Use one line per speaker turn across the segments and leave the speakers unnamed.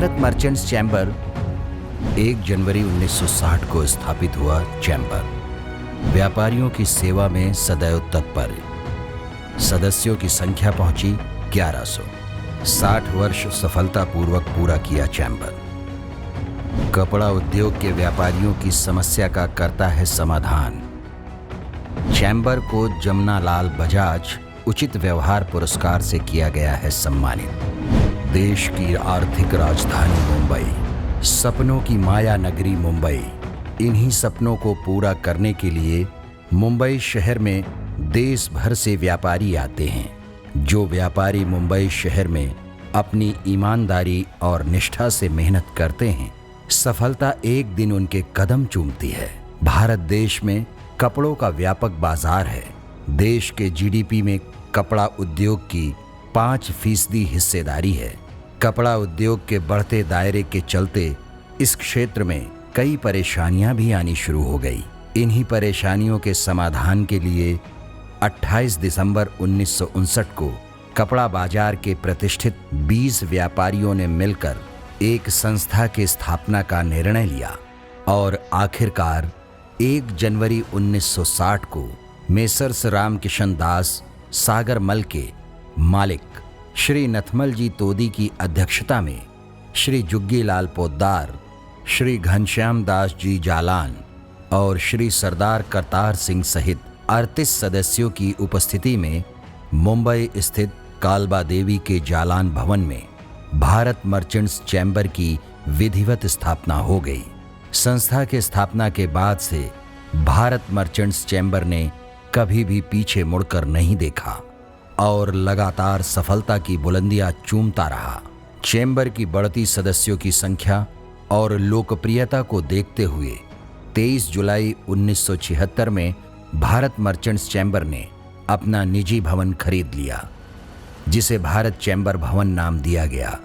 Bharat merchants chamber 1 जनवरी 1960 को स्थापित हुआ चैम्बर व्यापारियों की सेवा में सदैव तत्पर। सदस्यों की संख्या पहुंची 1100। 60 वर्ष सफलतापूर्वक पूरा किया चैम्बर। कपड़ा उद्योग के व्यापारियों की समस्या का करता है समाधान। चैम्बर को जमनालाल बजाज उचित व्यवहार पुरस्कार से किया गया है सम्मानित। देश की आर्थिक राजधानी मुंबई, सपनों की माया नगरी मुंबई, इन्हीं सपनों को पूरा करने के लिए मुंबई शहर में देश भर से व्यापारी आते हैं। जो व्यापारी मुंबई शहर में अपनी ईमानदारी और निष्ठा से मेहनत करते हैं, सफलता एक दिन उनके कदम चूमती है। भारत देश में कपड़ों का व्यापक बाजार है। देश के जीडीपी में कपड़ा उद्योग की 5% हिस्सेदारी है। कपड़ा उद्योग के बढ़ते दायरे के चलते इस क्षेत्र में कई परेशानियां भी आनी शुरू हो गई। इन्हीं परेशानियों के समाधान के लिए 28 दिसंबर 1959 को कपड़ा बाजार के प्रतिष्ठित 20 व्यापारियों ने मिलकर एक संस्था की स्थापना का निर्णय लिया और आखिरकार 1 जनवरी 1960 को मेसर्स रामकिशन दास सागरमल के मालिक श्री नथमल जी तोदी की अध्यक्षता में श्री जुग्गीलाल पोद्दार, श्री घनश्याम दास जी जालान और श्री सरदार करतार सिंह सहित 38 सदस्यों की उपस्थिति में मुंबई स्थित कालबा देवी के जालान भवन में भारत मर्चेंट्स चैम्बर की विधिवत स्थापना हो गई। संस्था के स्थापना के बाद से भारत मर्चेंट्स चैम्बर ने कभी भी पीछे मुड़कर नहीं देखा और लगातार सफलता की बुलंदियां चूमता रहा। चैम्बर की बढ़ती सदस्यों की संख्या और लोकप्रियता को देखते हुए 23 जुलाई 1976 में भारत मर्चेंट्स चैम्बर ने अपना निजी भवन खरीद लिया, जिसे भारत चैम्बर भवन नाम दिया गया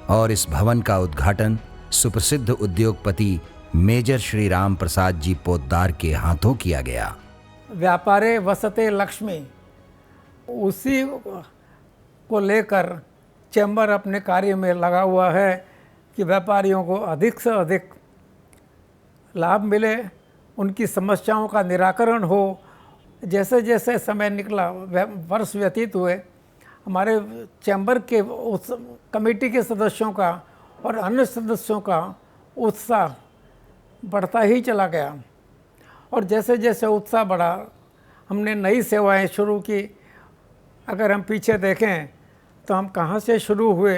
और इस भवन का उद्घाटन सुप्रसिद्ध उद्योगपति मेजर श्री राम प्रसाद जी पोद्दार के हाथों किया गया।
व्यापारे वसते लक्ष्मी, उसी को लेकर चैम्बर अपने कार्य में लगा हुआ है कि व्यापारियों को अधिक से अधिक लाभ मिले, उनकी समस्याओं का निराकरण हो। जैसे जैसे समय निकला, वर्ष व्यतीत हुए, हमारे चैम्बर के उस कमेटी के सदस्यों का और अन्य सदस्यों का उत्साह बढ़ता ही चला गया और जैसे जैसे उत्साह बढ़ा, हमने नई सेवाएं शुरू की। अगर हम पीछे देखें तो हम कहाँ से शुरू हुए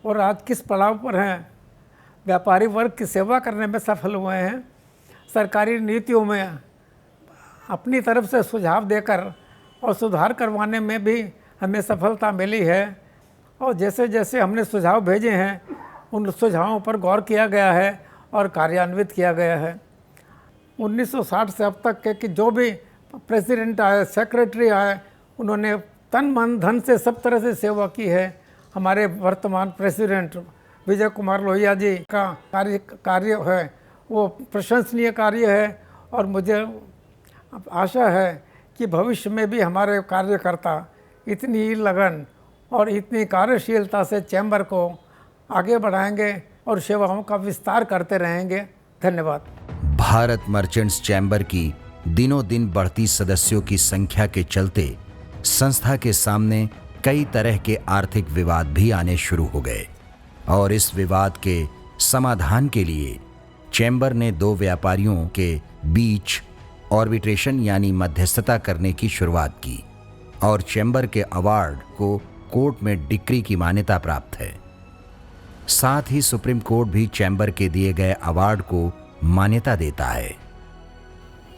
और आज किस पड़ाव पर हैं। व्यापारी वर्ग की सेवा करने में सफल हुए हैं। सरकारी नीतियों में अपनी तरफ से सुझाव देकर और सुधार करवाने में भी हमें सफलता मिली है और जैसे जैसे हमने सुझाव भेजे हैं, उन सुझावों पर गौर किया गया है और कार्यान्वित किया गया है। 1960 से अब तक के कि जो भी प्रेसिडेंट आए, सेक्रेटरी आए, उन्होंने तन मन धन से सब तरह से सेवा की है। हमारे वर्तमान प्रेसिडेंट विजय कुमार लोहिया जी का कार्य है वो प्रशंसनीय कार्य है और मुझे आशा है कि भविष्य में भी हमारे कार्यकर्ता इतनी ही लगन और इतनी कार्यशीलता से चैम्बर को आगे बढ़ाएंगे और सेवाओं का विस्तार करते रहेंगे। धन्यवाद।
भारत मर्चेंट्स चैम्बर की दिनों दिन बढ़ती सदस्यों की संख्या के चलते संस्था के सामने कई तरह के आर्थिक विवाद भी आने शुरू हो गए और इस विवाद के समाधान के लिए चैम्बर ने 2 व्यापारियों के बीच आर्बिट्रेशन यानी मध्यस्थता करने की शुरुआत की और चैम्बर के अवार्ड को कोर्ट में डिक्री की मान्यता प्राप्त है। साथ ही सुप्रीम कोर्ट भी चैम्बर के दिए गए अवार्ड को मान्यता देता है।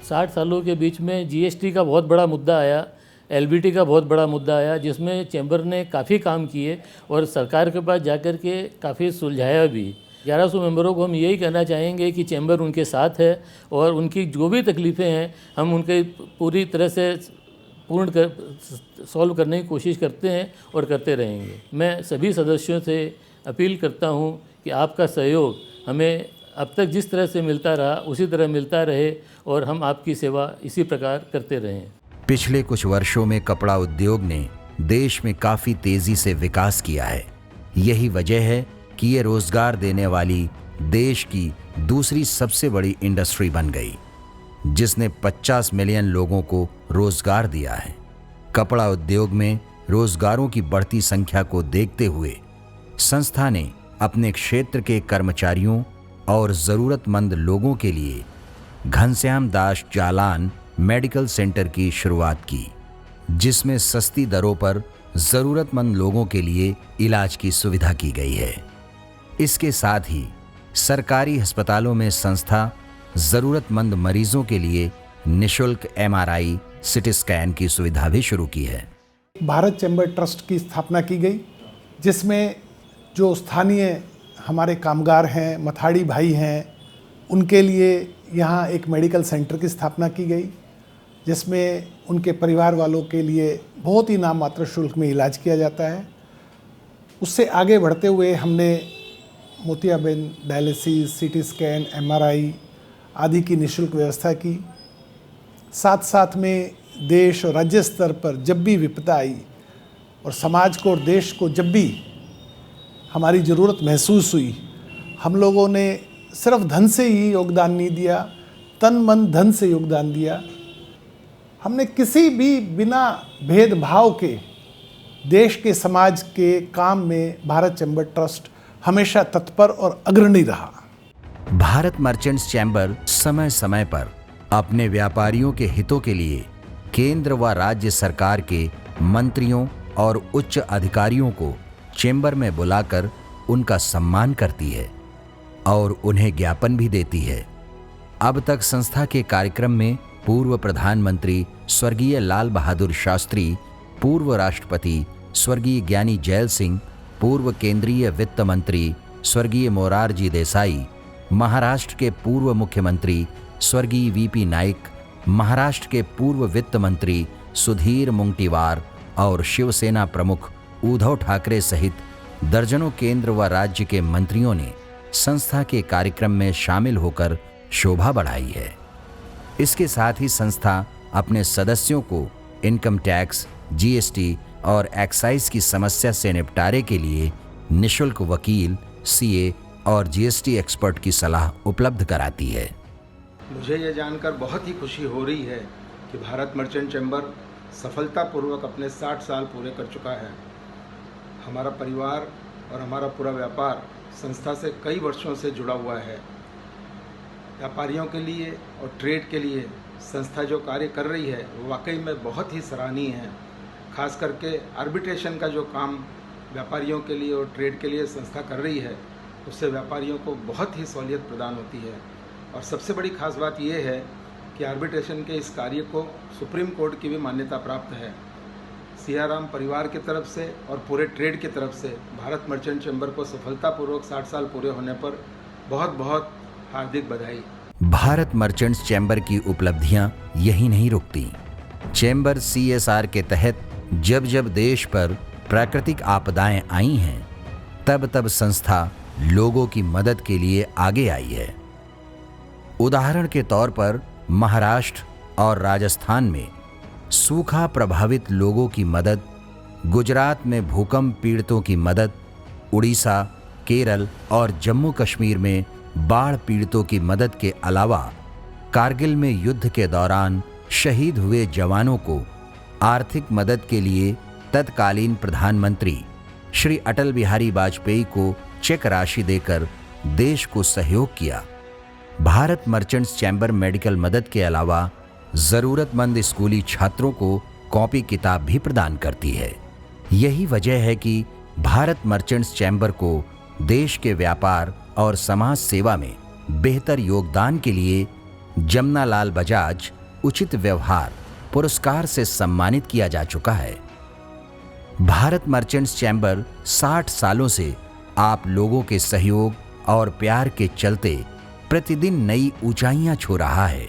60 सालों के बीच में जीएसटी का बहुत बड़ा मुद्दा आया, एलबीटी का बहुत बड़ा मुद्दा आया, जिसमें चैम्बर ने काफ़ी काम किए और सरकार के पास जाकर के काफ़ी सुलझाया भी। 1100 मेंबरों को हम यही कहना चाहेंगे कि चैम्बर उनके साथ है और उनकी जो भी तकलीफ़ें हैं हम उनके पूरी तरह से सॉल्व करने की कोशिश करते हैं और करते रहेंगे। मैं सभी सदस्यों से अपील करता हूं कि आपका सहयोग हमें अब तक जिस तरह से मिलता रहा उसी तरह मिलता रहे और हम आपकी सेवा इसी प्रकार करते रहें।
पिछले कुछ वर्षों में कपड़ा उद्योग ने देश में काफी तेजी से विकास किया है। यही वजह है कि ये रोजगार देने वाली देश की दूसरी सबसे बड़ी इंडस्ट्री बन गई, जिसने 50 मिलियन लोगों को रोजगार दिया है। कपड़ा उद्योग में रोजगारों की बढ़ती संख्या को देखते हुए संस्था ने अपने क्षेत्र के कर्मचारियों और जरूरतमंद लोगों के लिए घनश्याम दास जालान मेडिकल सेंटर की शुरुआत की, जिसमें सस्ती दरों पर जरूरतमंद लोगों के लिए इलाज की सुविधा की गई है। इसके साथ ही सरकारी अस्पतालों में संस्था जरूरतमंद मरीजों के लिए निशुल्क MRI, CT स्कैन की सुविधा भी शुरू की है।
भारत चैम्बर ट्रस्ट की स्थापना की गई, जिसमें जो स्थानीय हमारे कामगार हैं, मथाड़ी भाई हैं, उनके लिए यहाँ एक मेडिकल सेंटर की स्थापना की गई, जिसमें उनके परिवार वालों के लिए बहुत ही नाम मात्र शुल्क में इलाज किया जाता है। उससे आगे बढ़ते हुए हमने मोतियाबिंद, डायलिसिस, CT स्कैन, MRI आदि की निःशुल्क व्यवस्था की। साथ साथ में देश और राज्य स्तर पर जब भी विपदा आई और समाज को और देश को जब भी हमारी ज़रूरत महसूस हुई, हम लोगों ने सिर्फ धन से ही योगदान नहीं दिया, तन मन धन से योगदान दिया। हमने किसी भी बिना भेदभाव के देश के समाज के काम में भारत चैम्बर ट्रस्ट हमेशा तत्पर और अग्रणी रहा।
भारत मर्चेंट्स चैम्बर समय समय पर अपने व्यापारियों के हितों के लिए केंद्र व राज्य सरकार के मंत्रियों और उच्च अधिकारियों को चैम्बर में बुलाकर उनका सम्मान करती है और उन्हें ज्ञापन भी देती है। अब तक संस्था के कार्यक्रम में पूर्व प्रधानमंत्री स्वर्गीय लाल बहादुर शास्त्री, पूर्व राष्ट्रपति स्वर्गीय ज्ञानी जैल सिंह, पूर्व केंद्रीय वित्त मंत्री स्वर्गीय मोरारजी देसाई, महाराष्ट्र के पूर्व मुख्यमंत्री स्वर्गीय VP नाइक, महाराष्ट्र के पूर्व वित्त मंत्री सुधीर मुंगटीवार और शिवसेना प्रमुख उद्धव ठाकरे सहित दर्जनों केंद्र व राज्य के मंत्रियों ने संस्था के कार्यक्रम में शामिल होकर शोभा बढ़ाई है। इसके साथ ही संस्था अपने सदस्यों को इनकम टैक्स, GST और एक्साइज की समस्या से निपटारे के लिए निशुल्क वकील, CA और GST एक्सपर्ट की सलाह उपलब्ध कराती है।
मुझे ये जानकर बहुत ही खुशी हो रही है कि भारत मर्चेंट चैम्बर सफलतापूर्वक अपने 60 साल पूरे कर चुका है। हमारा परिवार और हमारा पूरा व्यापार संस्था से कई वर्षों से जुड़ा हुआ है। व्यापारियों के लिए और ट्रेड के लिए संस्था जो कार्य कर रही है वो वाकई में बहुत ही सराहनीय है। खास करके आर्बिट्रेशन का जो काम व्यापारियों के लिए और ट्रेड के लिए संस्था कर रही है, उससे व्यापारियों को बहुत ही सहूलियत प्रदान होती है। और सबसे बड़ी खास बात यह है कि आर्बिट्रेशन के इस कार्य को सुप्रीम कोर्ट की भी मान्यता प्राप्त है। सियाराम परिवार की तरफ से और पूरे ट्रेड की तरफ से भारत मर्चेंट चैम्बर को सफलतापूर्वक 60 साल पूरे होने पर बहुत बहुत हार्दिक बधाई।
भारत मर्चेंट्स चैम्बर की उपलब्धियां यही नहीं रुकती। चैम्बर CSR के तहत जब जब देश पर प्राकृतिक आपदाएं आई हैं, तब तब संस्था लोगों की मदद के लिए आगे आई है। उदाहरण के तौर पर महाराष्ट्र और राजस्थान में सूखा प्रभावित लोगों की मदद, गुजरात में भूकंप पीड़ितों की मदद, उड़ीसा, केरल और जम्मू कश्मीर में बाढ़ पीड़ितों की मदद के अलावा कारगिल में युद्ध के दौरान शहीद हुए जवानों को आर्थिक मदद के लिए तत्कालीन प्रधानमंत्री श्री अटल बिहारी वाजपेयी को चेक राशि देकर देश को सहयोग किया। भारत मर्चेंट्स चैम्बर मेडिकल मदद के अलावा जरूरतमंद स्कूली छात्रों को कॉपी किताब भी प्रदान करती है। यही वजह है कि भारत मर्चेंट्स चैम्बर को देश के व्यापार और समाज सेवा में बेहतर योगदान के लिए जमनालाल बजाज उचित व्यवहार पुरस्कार से सम्मानित किया जा चुका है। भारत मर्चेंट्स चैम्बर 60 सालों से आप लोगों के सहयोग और प्यार के चलते प्रतिदिन नई ऊंचाइयां छू रहा है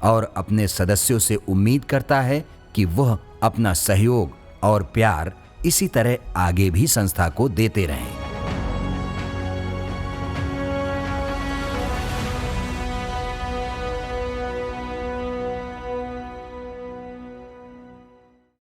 और अपने सदस्यों से उम्मीद करता है कि वह अपना सहयोग और प्यार इसी तरह आगे भी संस्था को देते रहें।